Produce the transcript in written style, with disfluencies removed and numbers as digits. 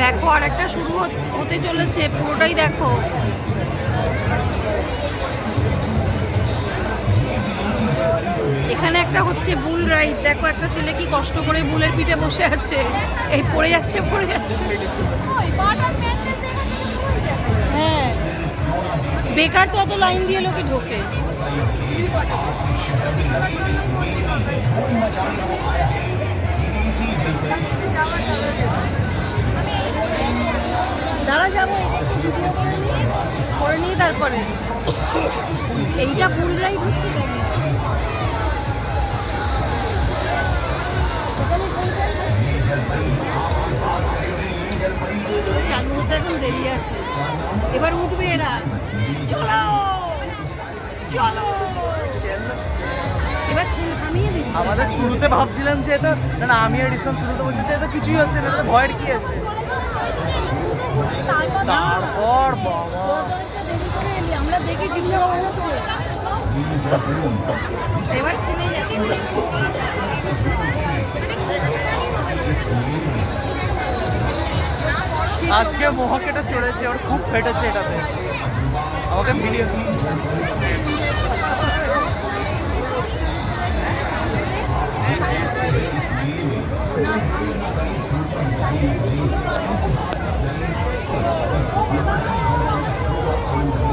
দেখো আর একটা শুরু হতে চলেছে, পুরোটাই দেখো। এখানে একটা হচ্ছে বুল রাইড, দেখো একটা ছেলে কি কষ্ট করে বুলের পিঠে বসে আছে, এই পড়ে যাচ্ছে পড়ে যাচ্ছে। হ্যাঁ, বেকার তো অত লাইন দিয়ে লোকে ঢোকে। দাঁড়া যাবো করে নিয়ে তারপরে এইটা বুল রাইড হচ্ছে। চালু হতে এখন দেরি আছে, এবার উঠবে এরা। চলো চলো, এবার থামিয়ে দিই। আমাদের শুরুতে ভাবছিলাম যে এটা না, আমি আর ইসলাম শুরুতে বলছি যে এটা কিছুই হচ্ছে না, এটা ভয়ের কি আছে। তারপর বাবা আমরা দেখেছি এবার থেমে যাচ্ছে। আজকে মোহকেটা চড়েছে, ওর খুব ফেটেছে এটাতে। আমাকে ভিডিও